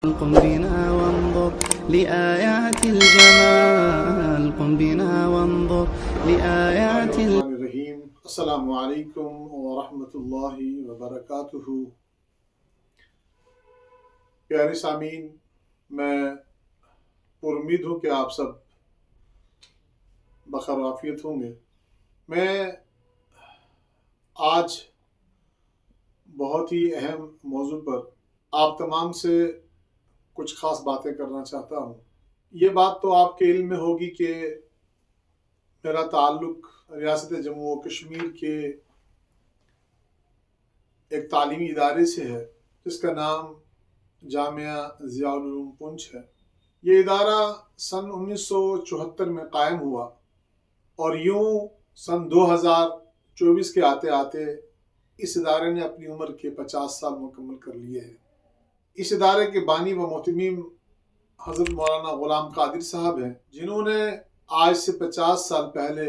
قم بنا وانظر لآيات الجمال قم بنا وانظر لآيات الرحیم السلام علیکم ورحمۃ اللہ وبرکاتہ۔ پیارے سامعین، میں پر امید ہوں کہ آپ سب بخیر و عافیت ہوں گے۔ میں آج بہت ہی اہم موضوع پر آپ تمام سے کچھ خاص باتیں کرنا چاہتا ہوں۔ یہ بات تو آپ کے علم میں ہوگی کہ میرا تعلق ریاست جموں و کشمیر کے ایک تعلیمی ادارے سے ہے جس کا نام جامعہ ضیاء العلوم پونچھ ہے۔ یہ ادارہ سن 1974 میں قائم ہوا اور یوں سن 2024 کے آتے آتے اس ادارے نے اپنی عمر کے 50 سال مکمل کر لیے ہیں۔ اس ادارے کے بانی و محتمیم حضرت مولانا غلام قادر صاحب ہیں، جنہوں نے آج سے 50 سال پہلے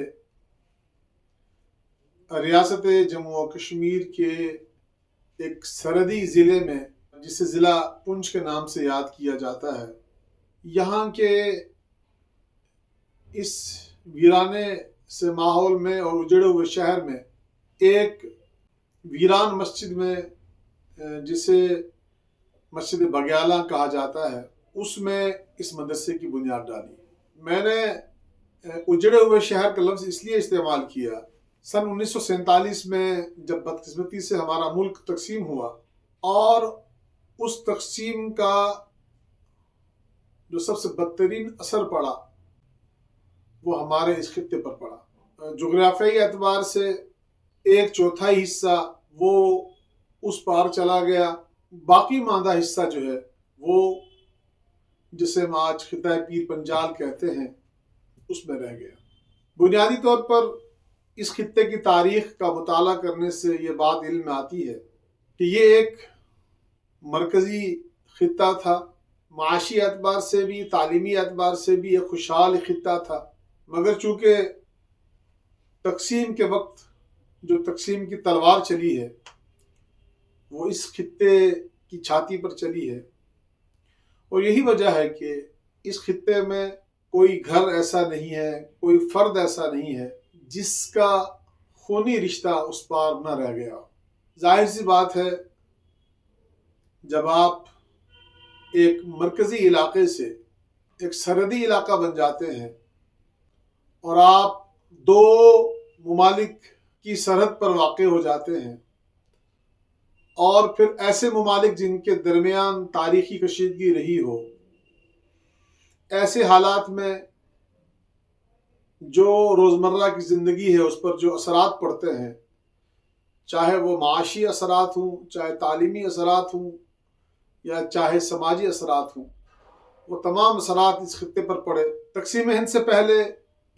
ریاست جموں و کشمیر کے ایک سرحدی ضلع میں، جسے ضلع پونچھ کے نام سے یاد کیا جاتا ہے، یہاں کے اس ویرانے سے ماحول میں اور اجڑے ہوئے شہر میں ایک ویران مسجد میں، جسے مسجد بگیالہ کہا جاتا ہے، اس میں اس مدرسے کی بنیاد ڈالی۔ میں نے اجڑے ہوئے شہر کا لفظ اس لیے استعمال کیا، سن 1947 میں جب بدقسمتی سے ہمارا ملک تقسیم ہوا اور اس تقسیم کا جو سب سے بدترین اثر پڑا وہ ہمارے اس خطے پر پڑا۔ جغرافیائی اعتبار سے ایک چوتھائی حصہ وہ اس پار چلا گیا، باقی ماندہ حصہ جو ہے وہ جسے ہم آج خطہ پیر پنجال کہتے ہیں اس میں رہ گیا۔ بنیادی طور پر اس خطے کی تاریخ کا مطالعہ کرنے سے یہ بات علم میں آتی ہے کہ یہ ایک مرکزی خطہ تھا، معاشی اعتبار سے بھی، تعلیمی اعتبار سے بھی ایک خوشحال خطہ تھا، مگر چونکہ تقسیم کے وقت جو تقسیم کی تلوار چلی ہے وہ اس خطے کی چھاتی پر چلی ہے، اور یہی وجہ ہے کہ اس خطے میں کوئی گھر ایسا نہیں ہے، کوئی فرد ایسا نہیں ہے جس کا خونی رشتہ اس پار نہ رہ گیا۔ ظاہر سی بات ہے، جب آپ ایک مرکزی علاقے سے ایک سرحدی علاقہ بن جاتے ہیں اور آپ دو ممالک کی سرحد پر واقع ہو جاتے ہیں، اور پھر ایسے ممالک جن کے درمیان تاریخی کشیدگی رہی ہو، ایسے حالات میں جو روزمرہ کی زندگی ہے اس پر جو اثرات پڑتے ہیں، چاہے وہ معاشی اثرات ہوں، چاہے تعلیمی اثرات ہوں، یا چاہے سماجی اثرات ہوں، وہ تمام اثرات اس خطے پر پڑے۔ تقسیم ہند سے پہلے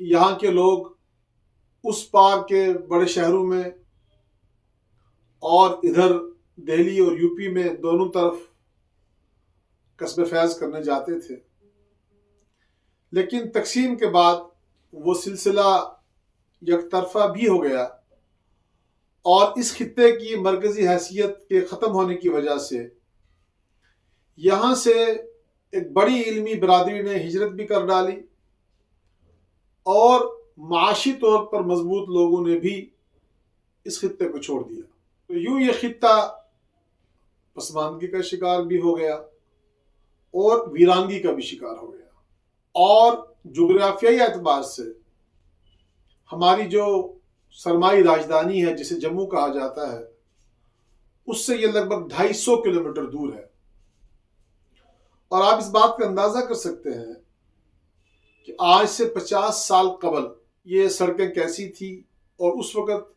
یہاں کے لوگ اس پار کے بڑے شہروں میں اور ادھر دہلی اور یو پی میں دونوں طرف کسب فیض کرنے جاتے تھے، لیکن تقسیم کے بعد وہ سلسلہ یک طرفہ بھی ہو گیا، اور اس خطے کی مرکزی حیثیت کے ختم ہونے کی وجہ سے یہاں سے ایک بڑی علمی برادری نے ہجرت بھی کر ڈالی، اور معاشی طور پر مضبوط لوگوں نے بھی اس خطے کو چھوڑ دیا۔ تو یوں یہ خطہ پسماندگی کا شکار بھی ہو گیا اور ویرانگی کا بھی شکار ہو گیا، اور جغرافیائی اعتبار سے ہماری جو سرمائی راجدھانی ہے جسے جموں کہا جاتا ہے، اس سے یہ لگ بھگ 250 کلومیٹر دور ہے، اور آپ اس بات کا اندازہ کر سکتے ہیں کہ آج سے 50 سال قبل یہ سڑکیں کیسی تھی اور اس وقت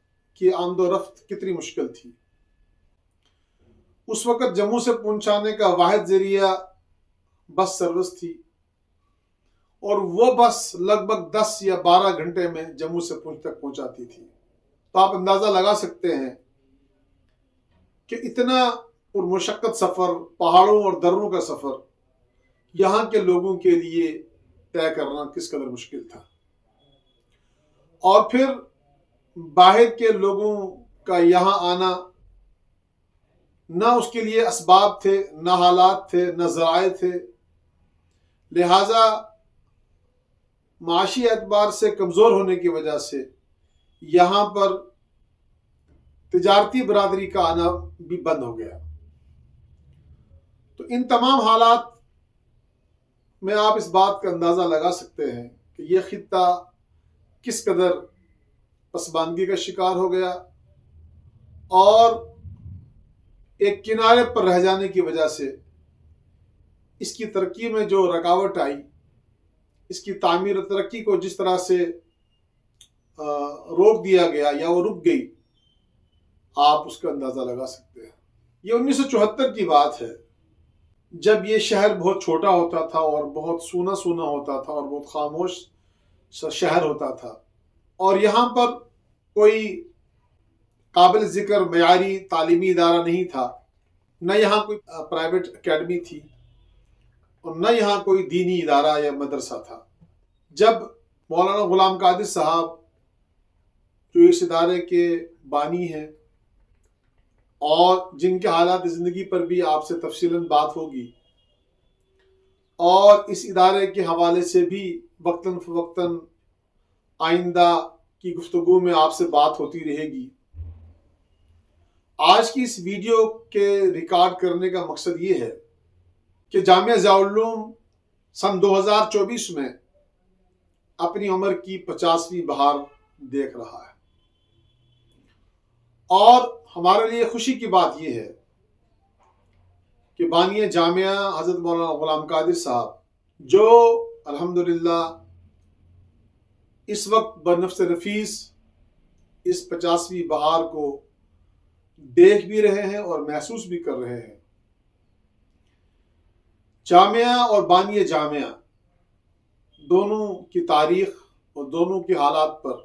کی آمد و رفت کتنی مشکل تھی۔ اس وقت جموں سے پہنچانے کا واحد ذریعہ بس سروس تھی، اور وہ بس لگ بھگ 10 یا 12 گھنٹے میں جموں سے پونچھ تک پہنچاتی تھی۔ تو آپ اندازہ لگا سکتے ہیں کہ اتنا پرمشقت سفر، پہاڑوں اور دروں کا سفر یہاں کے لوگوں کے لیے طے کرنا کس قدر مشکل تھا، اور پھر باہر کے لوگوں کا یہاں آنا نہ اس کے لیے اسباب تھے، نہ حالات تھے، نہ ذرائع تھے، لہٰذا معاشی اعتبار سے کمزور ہونے کی وجہ سے یہاں پر تجارتی برادری کا آنا بھی بند ہو گیا۔ تو ان تمام حالات میں آپ اس بات کا اندازہ لگا سکتے ہیں کہ یہ خطہ کس قدر پسماندگی کا شکار ہو گیا اور ایک کنارے پر رہ جانے کی وجہ سے اس کی ترقی میں جو رکاوٹ آئی، اس کی تعمیر و ترقی کو جس طرح سے روک دیا گیا یا وہ رک گئی، آپ اس کا اندازہ لگا سکتے ہیں۔ یہ 1974 کی بات ہے، جب یہ شہر بہت چھوٹا ہوتا تھا اور بہت سونا سونا ہوتا تھا اور بہت خاموش سا شہر ہوتا تھا، اور یہاں پر کوئی قابل ذکر معیاری تعلیمی ادارہ نہیں تھا، نہ یہاں کوئی پرائیویٹ اکیڈمی تھی اور نہ یہاں کوئی دینی ادارہ یا مدرسہ تھا۔ جب مولانا غلام قادر صاحب جو اس ادارے کے بانی ہیں اور جن کے حالات زندگی پر بھی آپ سے تفصیلاً بات ہوگی، اور اس ادارے کے حوالے سے بھی وقتاً فوقتاً آئندہ کی گفتگو میں آپ سے بات ہوتی رہے گی، آج کی اس ویڈیو کے ریکارڈ کرنے کا مقصد یہ ہے کہ جامعہ ضیاء العلوم سن 2024 میں اپنی عمر کی 50ویں بہار دیکھ رہا ہے، اور ہمارے لیے خوشی کی بات یہ ہے کہ بانی جامعہ حضرت مولانا غلام قادر صاحب، جو الحمدللہ اس وقت بنفس نفیس اس 50ویں بہار کو دیکھ بھی رہے ہیں اور محسوس بھی کر رہے ہیں، جامعہ اور بانی جامعہ دونوں کی تاریخ اور دونوں کے حالات پر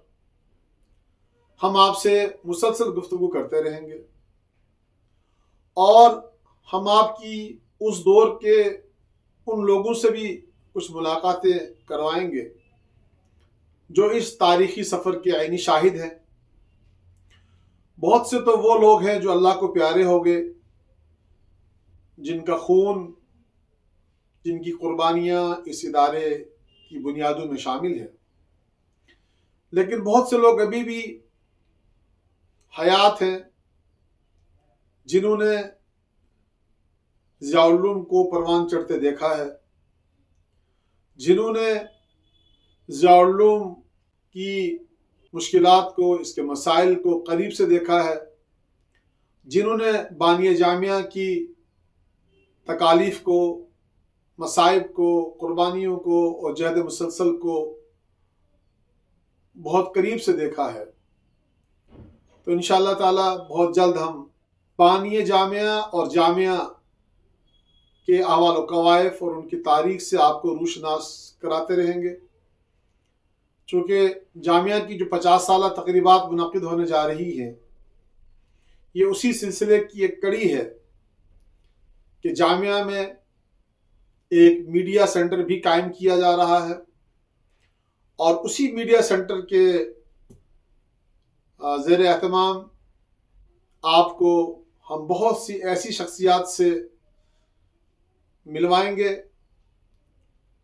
ہم آپ سے مسلسل گفتگو کرتے رہیں گے، اور ہم آپ کی اس دور کے ان لوگوں سے بھی کچھ ملاقاتیں کروائیں گے جو اس تاریخی سفر کے عینی شاہد ہیں۔ بہت سے تو وہ لوگ ہیں جو اللہ کو پیارے ہو گئے، جن کا خون، جن کی قربانیاں اس ادارے کی بنیادوں میں شامل ہیں، لیکن بہت سے لوگ ابھی بھی حیات ہیں جنہوں نے ضیاء العلوم کو پروان چڑھتے دیکھا ہے، جنہوں نے ضیاء العلوم کی مشکلات کو، اس کے مسائل کو قریب سے دیکھا ہے، جنہوں نے بانی جامعہ کی تکالیف کو، مصائب کو، قربانیوں کو اور جہد مسلسل کو بہت قریب سے دیکھا ہے۔ تو انشاءاللہ تعالی بہت جلد ہم بانی جامعہ اور جامعہ کے احوال و کوائف اور ان کی تاریخ سے آپ کو روشناس کراتے رہیں گے، چونکہ جامعہ کی جو 50 سالہ تقریبات منعقد ہونے جا رہی ہیں، یہ اسی سلسلے کی ایک کڑی ہے کہ جامعہ میں ایک میڈیا سینٹر بھی قائم کیا جا رہا ہے، اور اسی میڈیا سینٹر کے زیر اہتمام آپ کو ہم بہت سی ایسی شخصیات سے ملوائیں گے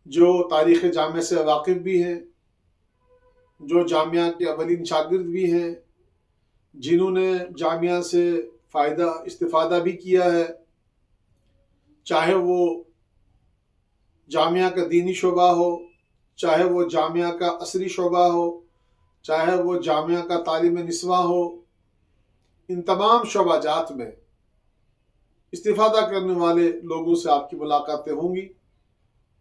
جو تاریخ جامعہ سے واقف بھی ہیں، جو جامعہ کے اولین شاگرد بھی ہیں، جنہوں نے جامعہ سے استفادہ بھی کیا ہے، چاہے وہ جامعہ کا دینی شعبہ ہو، چاہے وہ جامعہ کا عصری شعبہ ہو، چاہے وہ جامعہ کا تعلیم نسواں ہو، ان تمام شعبہ جات میں استفادہ کرنے والے لوگوں سے آپ کی ملاقاتیں ہوں گی۔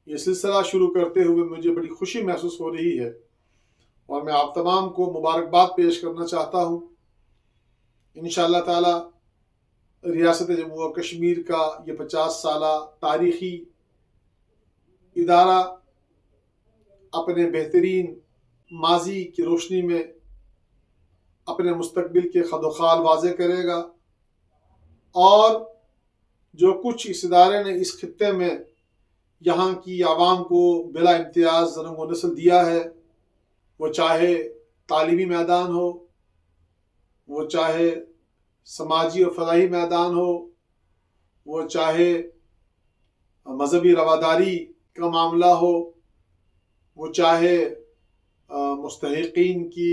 یہ سلسلہ شروع کرتے ہوئے مجھے بڑی خوشی محسوس ہو رہی ہے، اور میں آپ تمام کو مبارکباد پیش کرنا چاہتا ہوں۔ انشاءاللہ تعالی ریاست جموں و کشمیر کا یہ 50 سالہ تاریخی ادارہ اپنے بہترین ماضی کی روشنی میں اپنے مستقبل کے خد و خال واضح کرے گا، اور جو کچھ اس ادارے نے اس خطے میں یہاں کی عوام کو بلا امتیاز رنگ و نسل دیا ہے، وہ چاہے تعلیمی میدان ہو، وہ چاہے سماجی اور فلاحی میدان ہو، وہ چاہے مذہبی رواداری کا معاملہ ہو، وہ چاہے مستحقین کی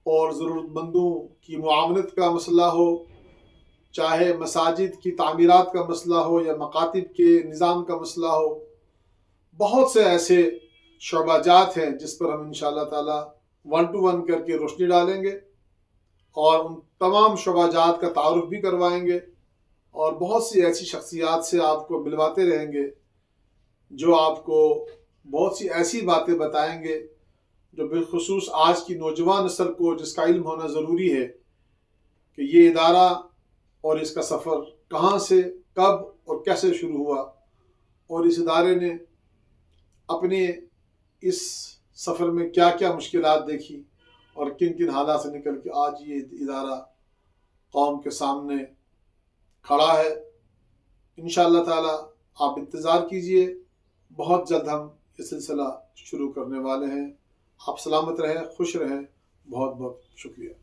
اور ضرورت مندوں کی معاونت کا مسئلہ ہو، چاہے مساجد کی تعمیرات کا مسئلہ ہو یا مکاتب کے نظام کا مسئلہ ہو، بہت سے ایسے شعبہ جات ہیں جس پر ہم انشاءاللہ تعالی 1 to 1 کر کے روشنی ڈالیں گے اور ان تمام شعبہ جات کا تعارف بھی کروائیں گے، اور بہت سی ایسی شخصیات سے آپ کو ملواتے رہیں گے جو آپ کو بہت سی ایسی باتیں بتائیں گے جو بالخصوص آج کی نوجوان نسل کو جس کا علم ہونا ضروری ہے کہ یہ ادارہ اور اس کا سفر کہاں سے، کب اور کیسے شروع ہوا، اور اس ادارے نے اپنے اس سفر میں کیا کیا مشکلات دیکھی اور کن کن حالات سے نکل کے آج یہ ادارہ قوم کے سامنے کھڑا ہے۔ انشاءاللہ تعالی آپ انتظار کیجئے، بہت جلد ہم یہ سلسلہ شروع کرنے والے ہیں۔ آپ سلامت رہیں، خوش رہیں، بہت بہت شکریہ۔